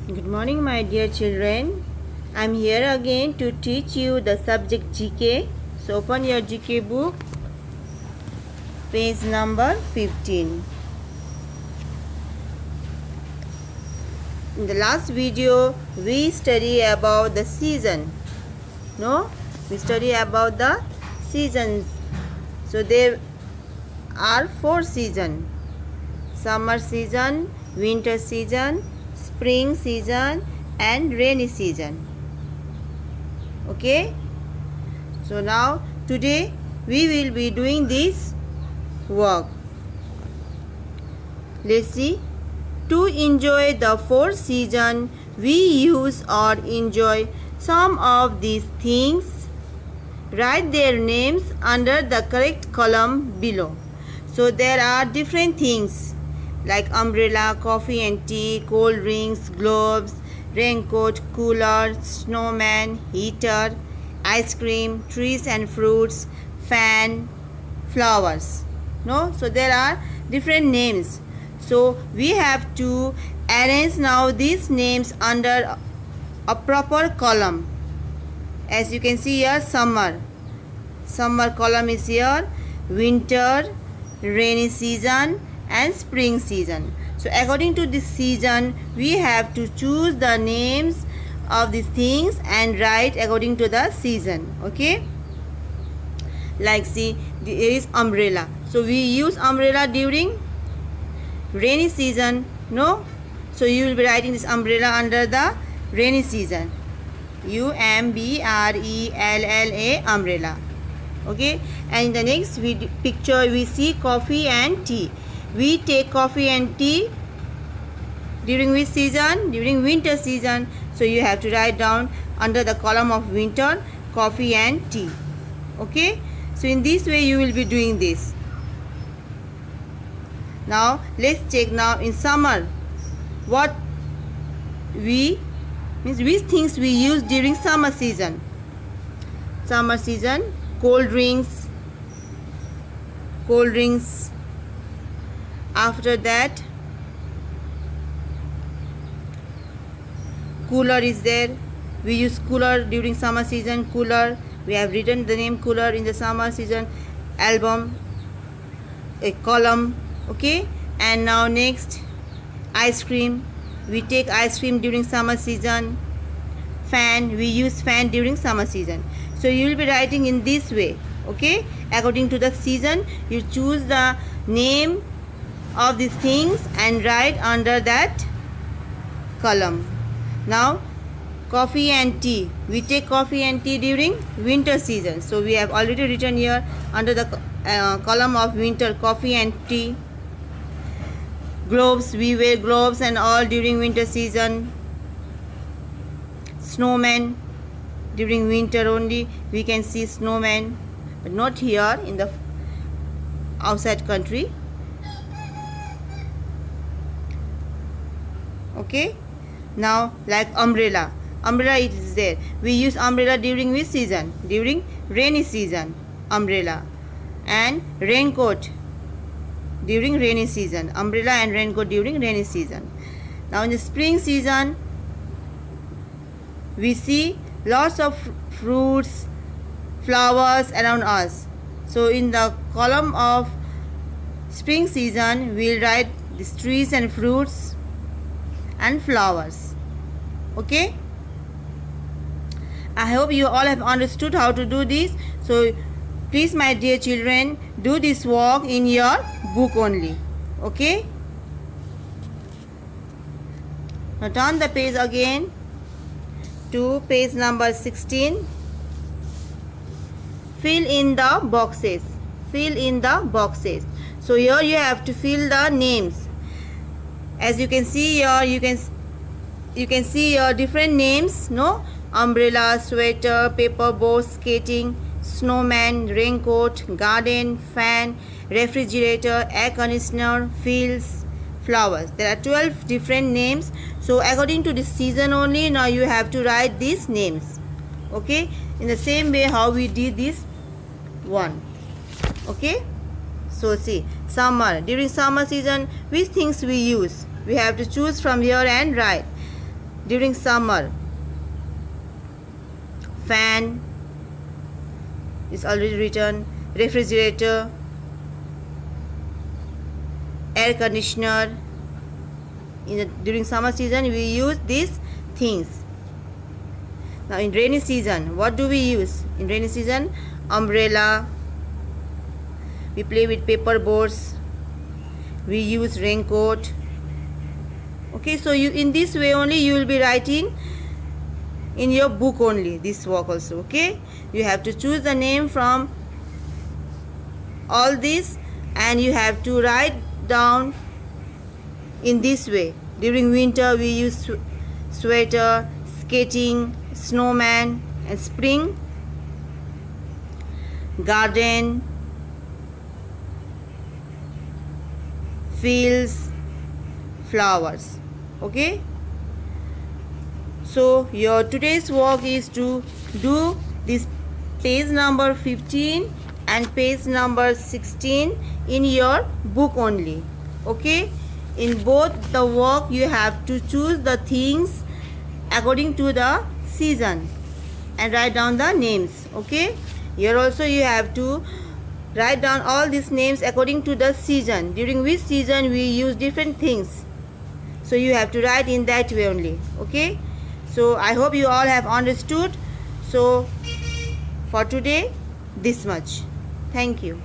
Good morning, my dear children. I'm here again to teach you the subject GK. So open your GK book, page number 15. In the last video, we study about the season. No? We study about the seasons. So there are 4 seasons. Summer season, winter season, spring season and rainy season. Okay, so now today we will be doing this work. Let's see. To enjoy the 4 season, we use or enjoy some of these things. Write their names under the correct column below. So there are different things like umbrella, coffee and tea, cold drinks, gloves, raincoat, cooler, snowman, heater, ice cream, trees and fruits, fan, flowers. No? So there are different names. So we have to arrange now these names under a proper column. As you can see here, summer column is here, winter, rainy season and spring season. So according to this season, we have to choose the names of these things and write according to the season. Okay, like see, there is umbrella. So we use umbrella during rainy season. No, so you will be writing this umbrella under the rainy season. UMBRELLA, umbrella. Okay, and in the next picture we see coffee and tea. We take coffee and tea during which season? During winter season. So you have to write down under the column of winter, coffee and tea. Okay, so in this way you will be doing this. Now let's check now in summer what which things we use during summer season. Summer season, cold drinks. After that, cooler is there. We use cooler during summer season. Cooler, we have written the name cooler in the summer season. Album, a column. Okay, and now next, ice cream. We take ice cream during summer season. Fan, we use fan during summer season. So you will be writing in this way. Okay, according to the season, you choose the name of these things and write under that column. Now coffee and tea, we take coffee and tea during winter season. So we have already written here under the column of winter, coffee and tea. Gloves, we wear gloves and all during winter season. Snowman, during winter only we can see snowman, but not here in the outside country. Okay, now like umbrella it is there. We use umbrella during which season? During rainy season, umbrella. And raincoat during rainy season, umbrella and raincoat during rainy season. Now in the spring season we see lots of fruits, flowers around us. So in the column of spring season we'll write these trees and fruits and flowers. Okay, I hope you all have understood how to do this. So please, my dear children, do this work in your book only. Okay, now turn the page again to page number 16. Fill in the boxes. So here you have to fill the names. As you can see here, you can see your different names. No, umbrella, sweater, paper boat, skating, snowman, raincoat, garden, fan, refrigerator, air conditioner, fields, flowers. There are 12 different names. So according to the season only, now you have to write these names. Okay, in the same way how we did this one. Okay, so see, summer, during summer season which things we use, we have to choose from here and write. during summer. Fan is already written. Refrigerator, air conditioner. During summer season we use these things. Now in rainy season, what do we use? In rainy season, umbrella. We play with paper boats. We use raincoat. Okay, so in this way only you will be writing in your book only this work also. Okay, you have to choose the name from all this and you have to write down in this way. During winter we use sweater, skating, snowman, and spring, garden, fields, flowers. Okay, so your today's work is to do this page number 15 and page number 16 in your book only. Okay, in both the work you have to choose the things according to the season and write down the names. Okay, here also you have to write down all these names according to the season, during which season we use different things, so you have to write in that way only. Okay, so I hope you all have understood. So for today this much. Thank you.